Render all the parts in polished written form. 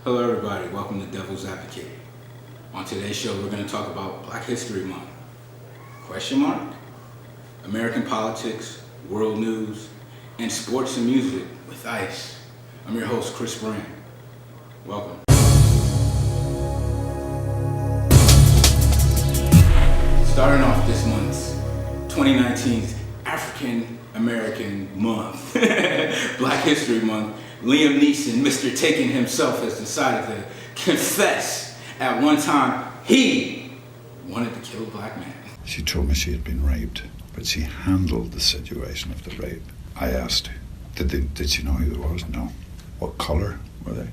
Hello everybody, welcome to Devil's Advocate. On today's show we're going to talk about Black History Month. Question mark? American politics, world news, and sports and music with Ice. I'm your host, Chris Brand. Welcome. Starting off this month's 2019's African American Month, Black History Month, Liam Neeson, Mr. Taken himself, has decided to confess at one time he wanted to kill a black man. She told me she had been raped, but she handled the situation of the rape. I asked, did she know who it was? No. What colour were they?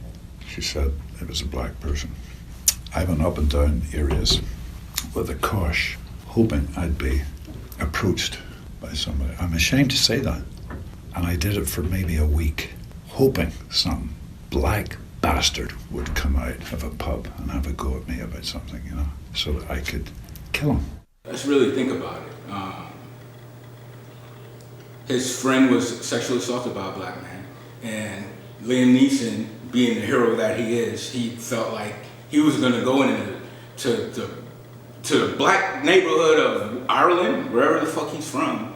She said it was a black person. I went up and down areas with a cosh, hoping I'd be approached by somebody. I'm ashamed to say that. And I did it for maybe a week, hoping some black bastard would come out of a pub and have a go at me about something, so that I could kill him. Let's really think about it. His friend was sexually assaulted by a black man, and Liam Neeson, being the hero that he is, he felt like he was going to go into the black neighborhood of Ireland, wherever the fuck he's from,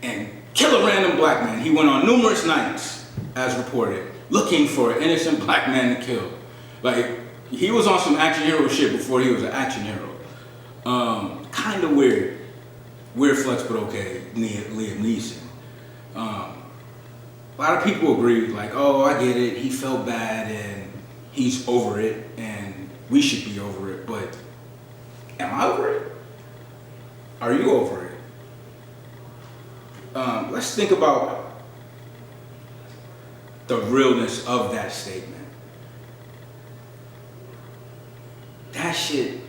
and kill a random black man. He went on numerous nights, as reported, looking for an innocent black man to kill. Like, he was on some action hero shit before he was an action hero. Kind of weird. Weird flex, but okay, Liam Neeson. A lot of people agree, like, oh, I get it, he felt bad and he's over it and we should be over it, but am I over it? Are you over it? Let's think about the realness of that statement. That shit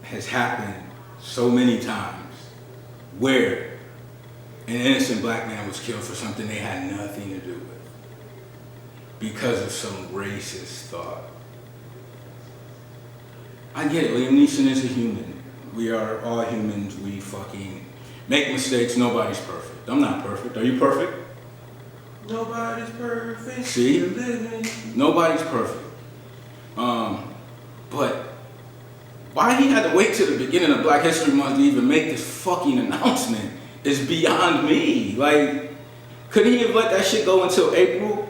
has happened so many times where an innocent black man was killed for something they had nothing to do with because of some racist thought. I get it, Liam Neeson is a human. We are all humans, we fucking make mistakes, nobody's perfect. I'm not perfect, are you perfect? Nobody's perfect. See? Nobody's perfect. But why he had to wait till the beginning of Black History Month to even make this fucking announcement is beyond me. Like, couldn't he have let that shit go until April?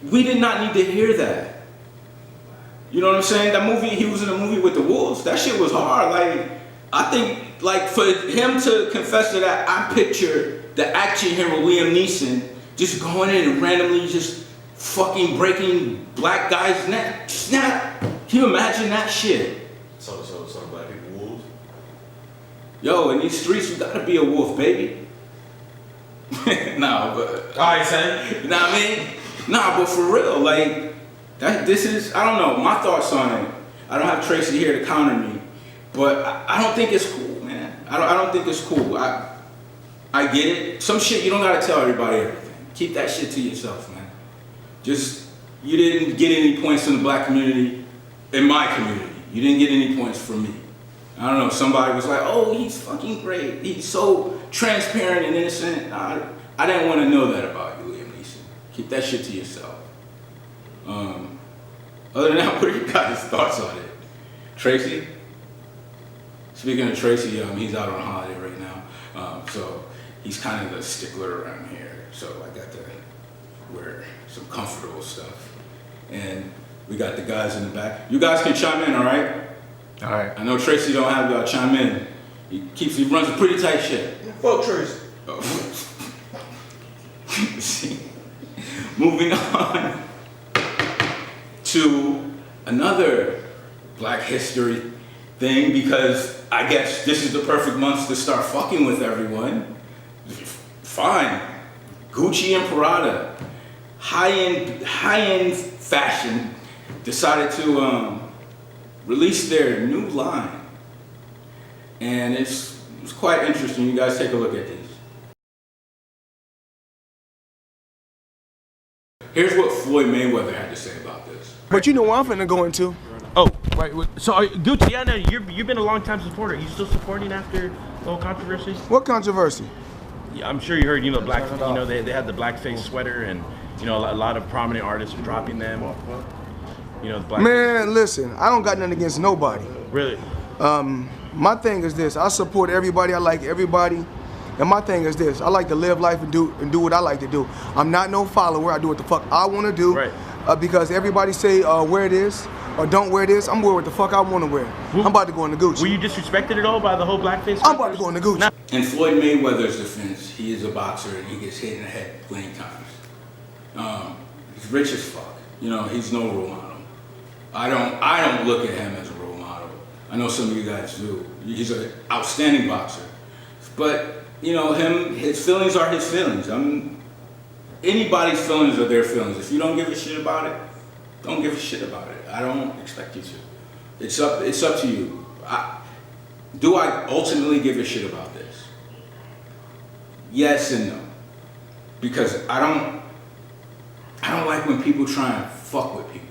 We did not need to hear that. You know what I'm saying? That movie, he was in a movie with the wolves. That shit was hard. Like, I think, like, for him to confess to that, I picture the action hero Liam Neeson just going in and randomly just fucking breaking black guys' neck. Snap! Can you imagine that shit? So black people wolves? Yo, in these streets, you gotta be a wolf, baby. Nah, but... Alright, son. Nah, I mean? Nah, but for real, like, this is, I don't know, my thoughts on it. I don't have Tracy here to counter me, but I don't think it's cool, man. I don't think it's cool. I get it. Some shit, you don't gotta tell everybody everything. Keep that shit to yourself, man. You didn't get any points in the black community, in my community. You didn't get any points from me. I don't know, somebody was like, oh, he's fucking great. He's so transparent and innocent. I didn't want to know that about you, Liam Neeson. Keep that shit to yourself. Other than that, what are you guys' thoughts on it? Tracy? Speaking of Tracy, he's out on holiday right now. So he's kind of the stickler around here. So I got to wear some comfortable stuff. And we got the guys in the back. You guys can chime in, all right? All right. I know Tracy don't have y'all chime in. He runs a pretty tight ship. Fuck Tracy. Oh. See, moving on to another Black History thing, because I guess this is the perfect month to start fucking with everyone. Fine. Gucci and Prada, high-end fashion, decided to release their new line. And it's quite interesting. You guys take a look at these. Here's what Floyd Mayweather had to say about this. But you know what I'm finna go into? Oh, right. So, Gucci, yeah, no, you've been a long time supporter. Are you still supporting after the whole controversy? What controversy? Yeah, I'm sure you heard. They had the blackface sweater, and a lot of prominent artists are dropping them. You know, the black. Man, listen, I don't got nothing against nobody. Really? My thing is this: I support everybody. I like everybody. And my thing is this: I like to live life and do what I like to do. I'm not no follower. I do what the fuck I want to do. Right. Because everybody say wear this or don't wear this. I'm wearing what the fuck I want to wear. I'm about to go in the Gucci. Were you disrespected at all by the whole blackface? I'm about to go in the Gucci. In Floyd Mayweather's defense, he is a boxer and he gets hit in the head plenty times. He's rich as fuck. You know, he's no role model. I don't look at him as a role model. I know some of you guys do. He's an outstanding boxer. But, you know, his feelings are his feelings. Anybody's feelings are their feelings. If you don't give a shit about it, don't give a shit about it. I don't expect you to. It's up to you. Do I ultimately give a shit about this? Yes and no. Because I don't like when people try and fuck with people.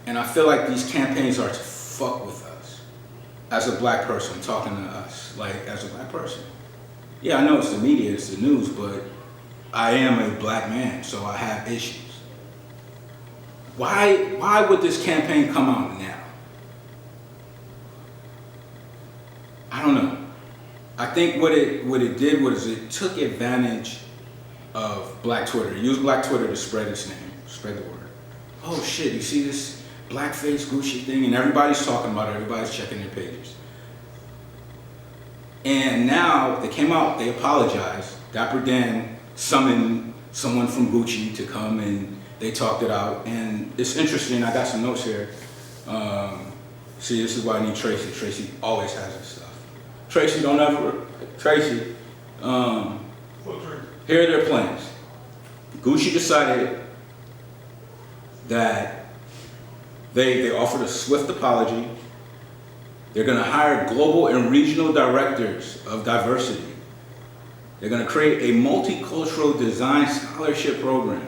And I feel like these campaigns are to fuck with us. As a black person, talking to us, like as a black person. Yeah, I know it's the media, it's the news, but I am a black man, so I have issues. Why would this campaign come out now? I don't know. I think what it did was it took advantage of Black Twitter. It used Black Twitter to spread its name, spread the word. Oh shit, you see this blackface Gucci thing? And everybody's talking about it, everybody's checking their pages. And now they came out, they apologized. Dapper Dan summoned someone from Gucci to come and they talked it out. And it's interesting, I got some notes here. See, this is why I need Tracy. Tracy always has this stuff. Tracy, Tracy, here are their plans. Gucci decided that they offered a swift apology. They're gonna hire global and regional directors of diversity. They're gonna create a multicultural design scholarship program.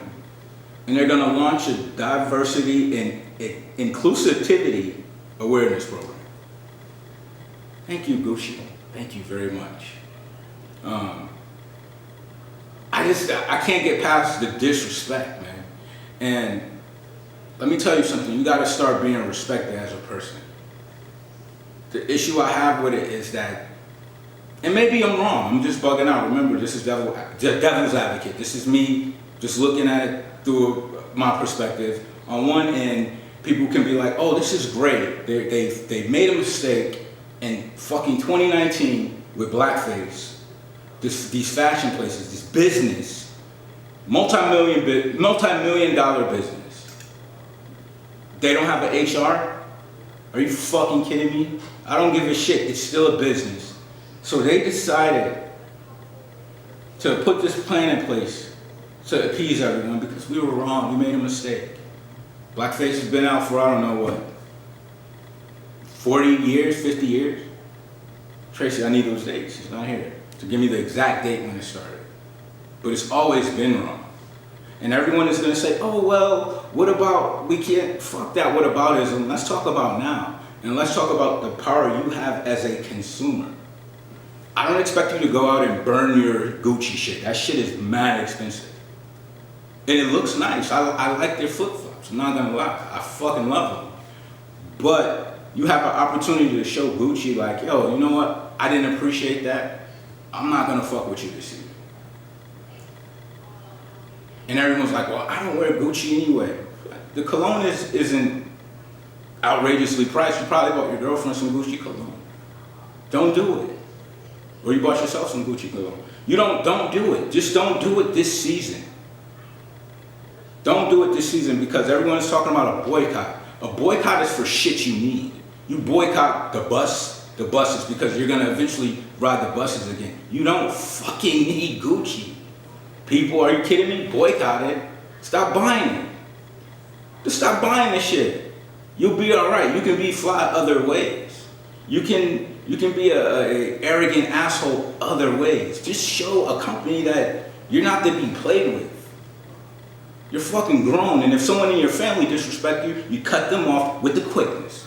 And they're gonna launch a diversity and inclusivity awareness program. Thank you, Gucci. Thank you very much. I can't get past the disrespect, man. And let me tell you something, you gotta start being respected as a person. The issue I have with it is that, and maybe I'm wrong, I'm just bugging out. Remember, this is devil's advocate. This is me just looking at it through my perspective. On one end, people can be like, oh, this is great. They made a mistake in fucking 2019 with blackface. These fashion places, this business, multi-million dollar business. They don't have an HR? Are you fucking kidding me? I don't give a shit, it's still a business. So they decided to put this plan in place to appease everyone because we were wrong, we made a mistake. Blackface has been out for I don't know what, 40 years, 50 years? Tracy, I need those dates, she's not here. To give me the exact date when it started. But it's always been wrong. And everyone is gonna say, oh well, what about, we can't, fuck that whataboutism, let's talk about now. And let's talk about the power you have as a consumer. I don't expect you to go out and burn your Gucci shit. That shit is mad expensive. And it looks nice, I like their flip-flops, I'm not gonna lie, I fucking love them. But you have an opportunity to show Gucci like, yo, you know what, I didn't appreciate that. I'm not gonna fuck with you this year. And everyone's like, well, I don't wear Gucci anyway. The cologne isn't outrageously priced. You probably bought your girlfriend some Gucci cologne. Don't do it. Or you bought yourself some Gucci cologne. Don't do it. Just don't do it this season. Don't do it this season because everyone's talking about a boycott. A boycott is for shit you need. You boycott the buses because you're gonna eventually ride the buses again. You don't fucking need Gucci. People, are you kidding me? Boycott it. Stop buying it. Just stop buying this shit. You'll be alright. You can be fly other ways. You can be a arrogant asshole other ways. Just show a company that you're not to be played with. You're fucking grown, and if someone in your family disrespect you, you cut them off with the quickness.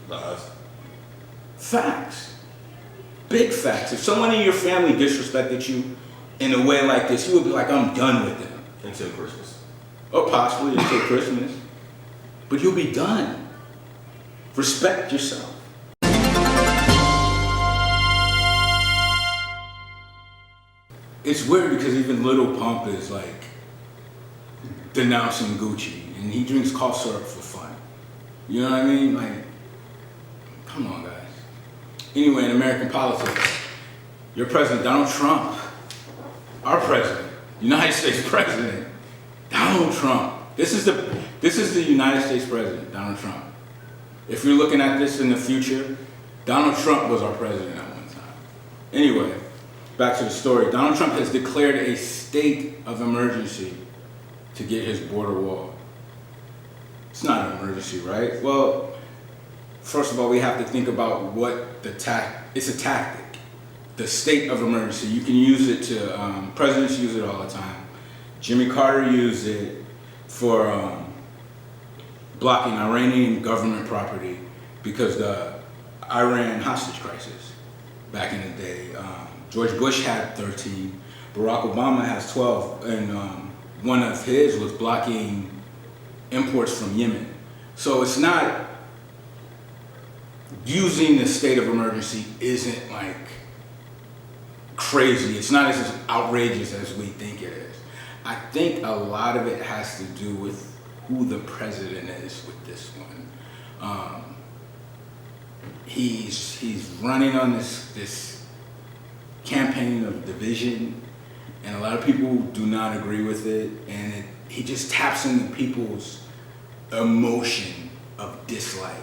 Lies. Facts. Big facts. If someone in your family disrespected you in a way like this, you would be like, I'm done with them. Until Christmas. Or possibly until Christmas. but you'll be done. Respect yourself. It's weird because even Lil Pump is like denouncing Gucci, and he drinks cough syrup for fun. You know what I mean? Like, come on, guys. Anyway, in American politics, your president, Donald Trump, our president, United States president, Donald Trump. This is the United States president, Donald Trump. If you're looking at this in the future, Donald Trump was our president at one time. Anyway, back to the story. Donald Trump has declared a state of emergency to get his border wall. It's not an emergency, right? Well, first of all, we have to think about what it's a tactic. The state of emergency. You can use it to, presidents use it all the time. Jimmy Carter used it for blocking Iranian government property because the Iran hostage crisis back in the day. George Bush had 13, Barack Obama has 12, and one of his was blocking imports from Yemen. So it's not, using the state of emergency isn't like crazy. It's not as outrageous as we think it is. I think a lot of it has to do with who the president is with this one. He's running on this campaign of division, and a lot of people do not agree with it, and he just taps into people's emotion of dislike.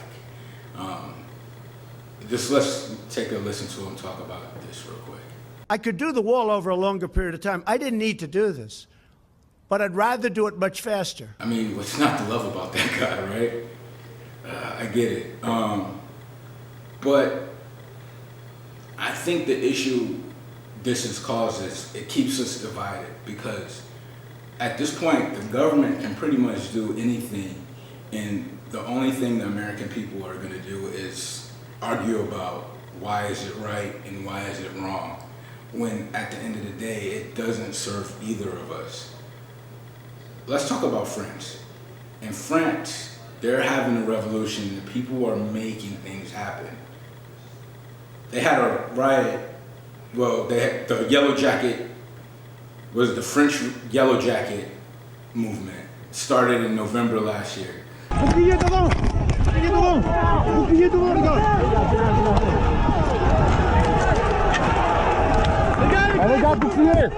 Just let's take a listen to him talk about this real quick. I could do the wall over a longer period of time. I didn't need to do this, but I'd rather do it much faster. I mean, what's not to love about that guy, right? I get it. But I think the issue this has caused is it keeps us divided, because at this point, the government can pretty much do anything, and the only thing the American people are going to do is argue about why is it right and why is it wrong, when at the end of the day, it doesn't serve either of us. Let's talk about France. In France, they're having a revolution. The people are making things happen. They had a riot. Well, they had the Yellow Jacket, was the French Yellow Jacket movement. Started in November last year. Bouclier devant! Bouclier devant! Bouclier devant, les gars! Les gars, bouclier!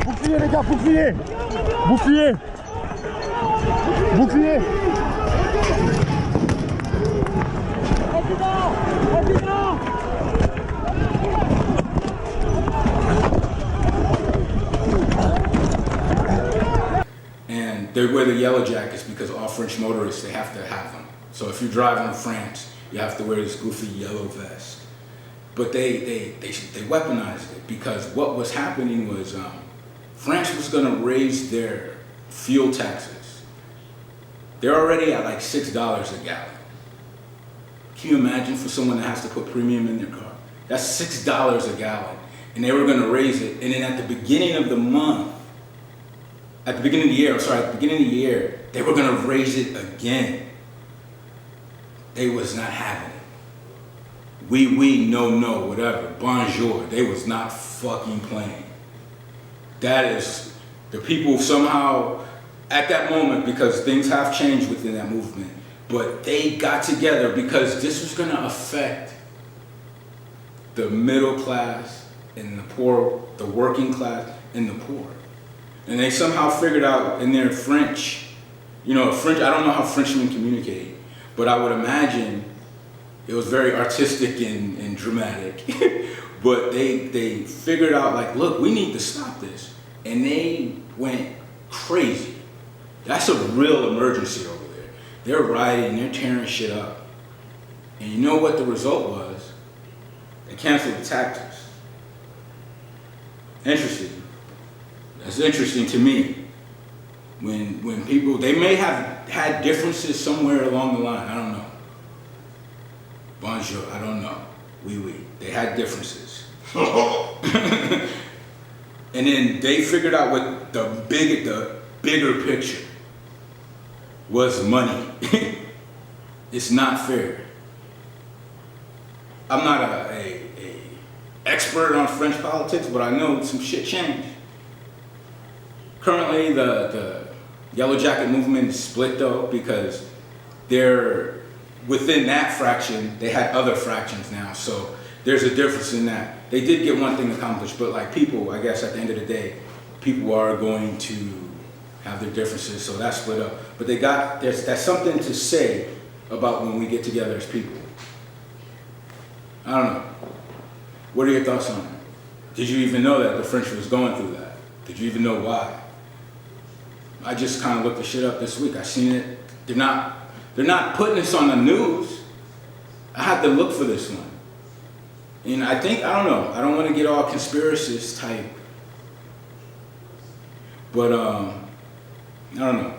Bouclier, les gars, bouclier! Bouclier! Bouclier! And they wear the yellow jackets because all French motorists, they have to have them. So if you're driving in France, you have to wear this goofy yellow vest. But they weaponized it, because what was happening was France was going to raise their fuel taxes. They're already at like $6 a gallon. Can you imagine for someone that has to put premium in their car? That's $6 a gallon. And they were going to raise it. And then at the beginning of the month, at the beginning of the year, they were going to raise it again. They was not having it. Oui, no, whatever. Bonjour. They was not fucking playing. That is, the people somehow, at that moment, because things have changed within that movement, but they got together because this was going to affect the middle class and the poor, the working class and the poor. And they somehow figured out in their French, I don't know how Frenchmen communicate, but I would imagine it was very artistic and dramatic. But they figured out, like, look, we need to stop this. And they went crazy. That's a real emergency over there. They're rioting, they're tearing shit up. And you know what the result was? They canceled the taxes. Interesting. That's interesting to me. When people, they may have had differences somewhere along the line, I don't know. Bonjour, I don't know. Oui. They had differences. And then they figured out what the bigger picture. was money. It's not fair. I'm not a expert on French politics, but I know some shit changed. Currently, the Yellow Jacket movement is split though, because they're within that fraction. They had other fractions now, so there's a difference in that. They did get one thing accomplished, but like people, I guess at the end of the day, people are going to have their differences, so that's split up. But that's something to say about when we get together as people. I don't know. What are your thoughts on that? Did you even know that the French was going through that? Did you even know why? I just kind of looked the shit up this week. I seen it. They're not putting this on the news. I had to look for this one. And I don't know. I don't want to get all conspiracist type. But I don't know.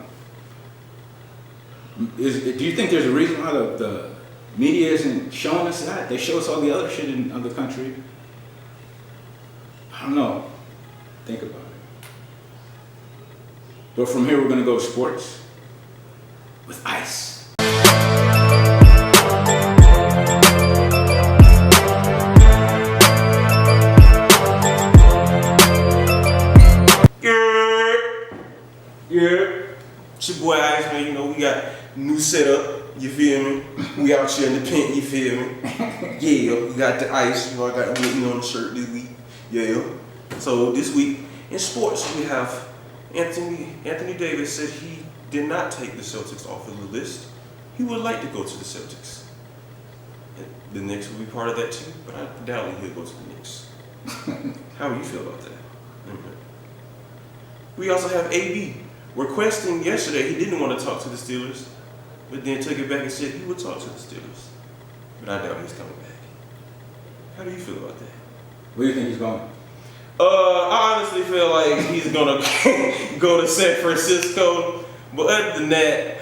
Do you think there's a reason why the media isn't showing us that? They show us all the other shit in other countries. I don't know. Think about it. But from here, we're going to go to sports with Ice. Yeah. It's your boy Ice, man. You know, we got new setup, you feel me? We out here in the pink, you feel me? Yeah, we got the Ice, you know, I got Whitney on the shirt this week. Yeah. So this week in sports, we have Anthony Davis said he did not take the Celtics off of the list. He would like to go to the Celtics. And the Knicks will be part of that too, but I doubt he'll go to the Knicks. How do you feel about that? We also have AB requesting yesterday he didn't want to talk to the Steelers, but then took it back and said he would talk to the Steelers. But I doubt he's coming back. How do you feel about that? Where do you think he's going? I honestly feel like he's gonna go to San Francisco, but other than that,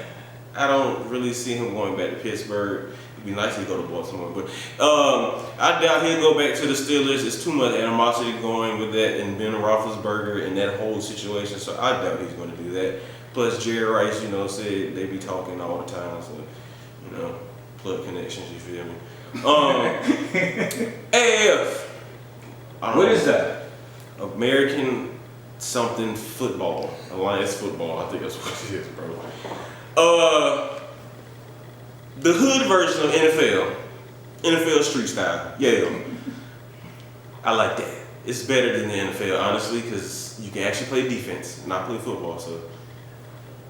I don't really see him going back to Pittsburgh. It'd be nice to go to Baltimore, but I doubt he'll go back to the Steelers. It's too much animosity going with that and Ben Roethlisberger and that whole situation, so I doubt he's going to do that. Plus, Jerry Rice, you know, said they be talking all the time, so, you know, blood connections, you feel me? AF. What is that? American something football. Alliance football, I think that's what it is, bro. The hood version of NFL. NFL street style. Yeah. I like that. It's better than the NFL, honestly, because you can actually play defense, not play football, so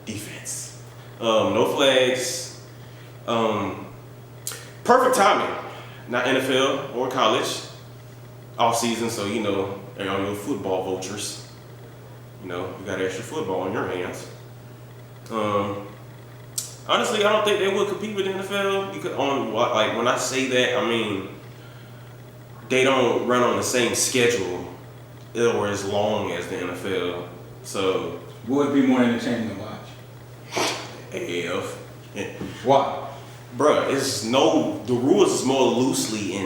defense. No flags. Perfect timing. Not NFL or college. Off season, so you know, all your football vultures. You know, you got extra football in your hands. Honestly, I don't think they would compete with the NFL because when I say that, I mean they don't run on the same schedule or as long as the NFL. So would be more entertaining to watch. AF. Why? Bruh, the rules is more loosely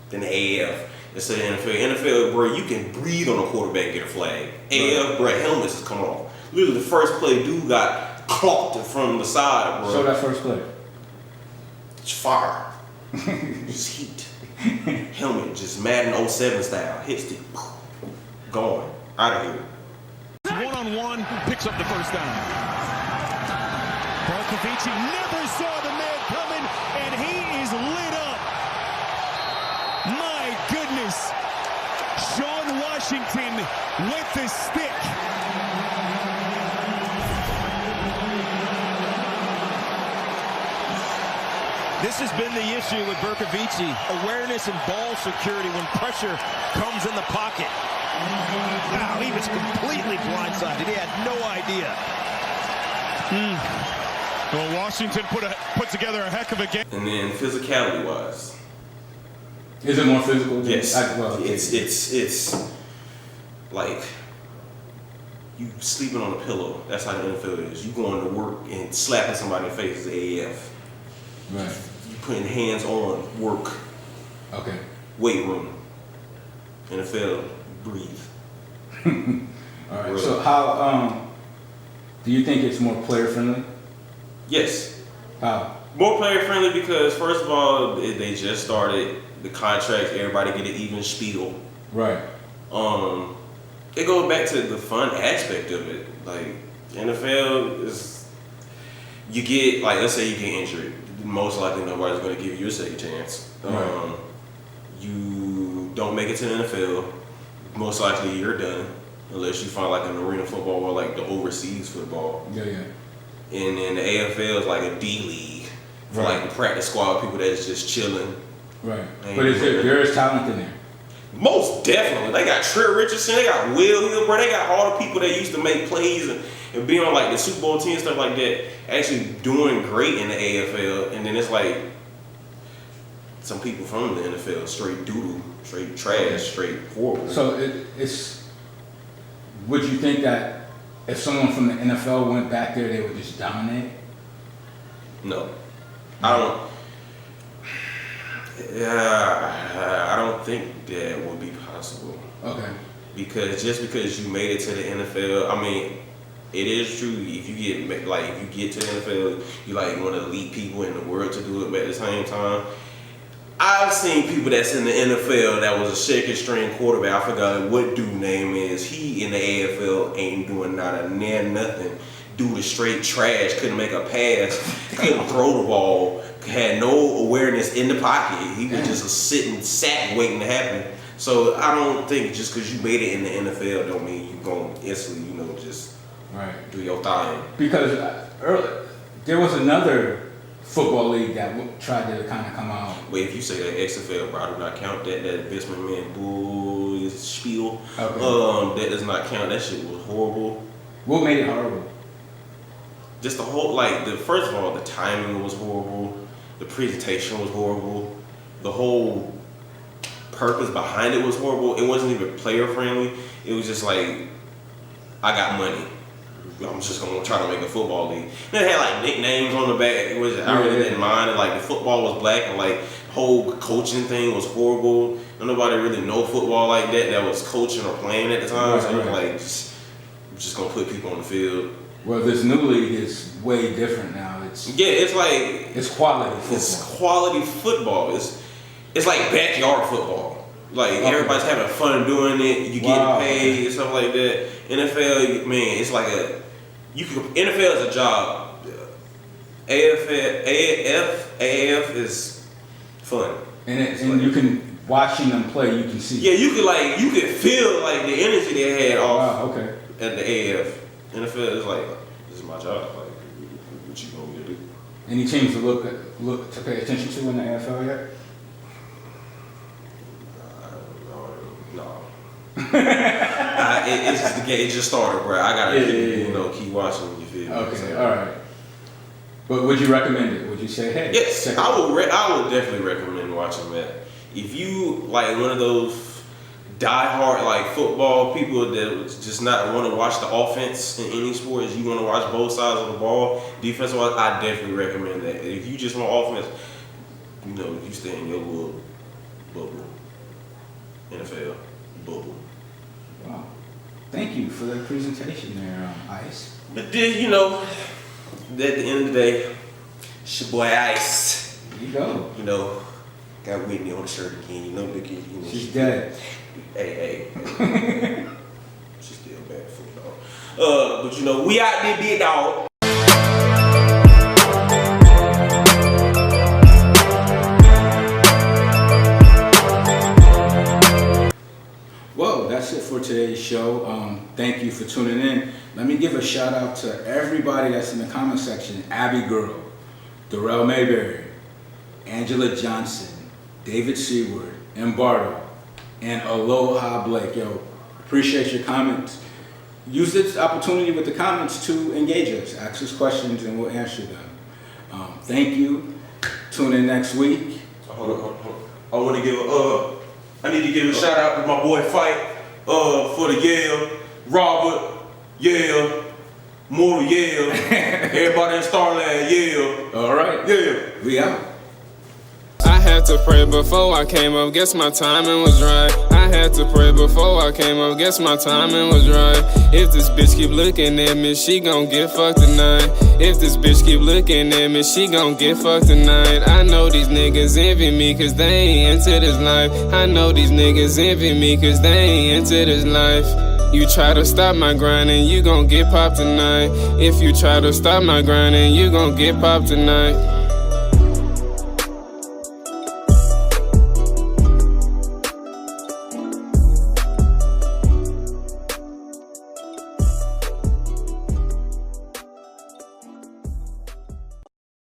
than the AF. Instead of NFL. NFL, bro, you can breathe on a quarterback and get a flag. AF, bro, helmets is coming off. Literally, the first play, dude got clocked from the side, bro. So that first play? It's fire. Just heat. Helmet, just Madden 07 style. Hit stick. Gone. Out of here. One-on-one, picks up the first down. Barkovici never saw the man coming, and he is lit up. My goodness. Sean Washington with the stick. This has been the issue with Barkovici. Awareness and ball security when pressure comes in the pocket. Wow, he was completely blindsided. He had no idea. Well, Washington put together a heck of a game. And then physicality-wise. Is it more physical? Yes. It's like you sleeping on a pillow. That's how the NFL is. You going to work and slapping somebody in the face is AAF. Right. You putting hands on work. Okay. Weight room. NFL, breathe. All right. Really? So how do you think it's more player friendly? Yes. How? More player friendly because first of all, they just started the contracts. Everybody get an even spiel. Right. It goes back to the fun aspect of it. Like NFL is, you get like let's say you get injured, most likely nobody's going to give you a second chance. Right. You don't make it to the NFL, most likely you're done unless you find like an arena football or like the overseas football. Yeah. And then the AFL is like a D league for Right. like the practice squad people that's just chilling. Right. Ain't But there is talent in there. Most definitely. They got Trent Richardson, they got Will Hill, bro. They got all the people that used to make plays and be on like the Super Bowl team and stuff like that, actually doing great in the AFL. And then it's like some people from the NFL, straight doodle, straight trash, straight horrible. So it's. Would you think that if someone from the NFL went back there, they would just dominate? No. I don't think that would be possible. Okay. Because just because you made it to the NFL, I mean, it is true. If you get to the NFL, you like one of the elite people in the world to do it. But at the same time, I've seen people that's in the NFL that was a second string quarterback. I forgot what dude name is. He in the AFL ain't doing nothing. Dude is straight trash. Couldn't make a pass. Couldn't throw the ball. Had no awareness in the pocket. He was just a sat waiting to happen. So I don't think just because you made it in the NFL don't mean you going to instantly, just do your thing. Because there was another football league that tried to kind of come out. But if you say that XFL, bro, I do not count that Basement Man bull spiel. Okay. That does not count. That shit was horrible. What made it horrible? Just the whole, first of all, the timing was horrible. The presentation was horrible. The whole purpose behind it was horrible. It wasn't even player friendly. It was just like, I got money. I'm just gonna try to make a football league. And it had like nicknames on the back. It was I really didn't mind. And like the football was black, and like the whole coaching thing was horrible. And nobody really know football like that was coaching or playing at the time. So it was like just gonna put people on the field. Well, this new league is way different now. It's quality football. It's quality football. It's like backyard football. Like everybody's having fun doing it. You get paid and stuff like that. NFL, man, it's like NFL is a job. AAF is fun. And you can watching them play. You can see. Yeah, you could feel like the energy they had off at the AAF. NFL is like, this is my job. Like, what you want me to do? Any teams to look to pay attention to in the NFL yet? No. It's just the game. It just started, bro. I gotta keep watching. You feel me? Okay, all right. But would you recommend it? Would you say, hey? Yes, I would definitely recommend watching that. If you like one of those diehard football people that just not want to watch the offense in any sports, you want to watch both sides of the ball, defense wise, I definitely recommend that. If you just want offense, you stay in your little bubble. NFL bubble. Wow. Thank you for the presentation there, Ice. But then, at the end of the day, it's your boy Ice. There you go. Got Whitney on the shirt again. Nikki. She's dead. Hey. She's still bad for dog. But we out there, big dog. Well, that's it for today's show. Thank you for tuning in. Let me give a shout out to everybody that's in the comment section. Abby Girl, Darrell Mayberry, Angela Johnson, David Seward, Embardo, and Aloha Blake. Yo, appreciate your comments. Use this opportunity with the comments to engage us. Ask us questions and we'll answer them. Thank you. Tune in next week. Hold on. I need to give a shout out to my boy Fight for the Yale, Robert, Yale, Mortal Yale, everybody in Starland Yale. All right. Yeah. We out. I have had to pray before I came up, guess my timing was right. I had to pray before I came up, guess my timing was right. If this bitch keep looking at me, she gon' get fucked tonight. If this bitch keep looking at me, she gon' get fucked tonight. I know these niggas envy me cause they ain't into this life. I know these niggas envy me cause they ain't into this life. You try to stop my grinding, you gon' get popped tonight. If you try to stop my grinding, you gon' get popped tonight.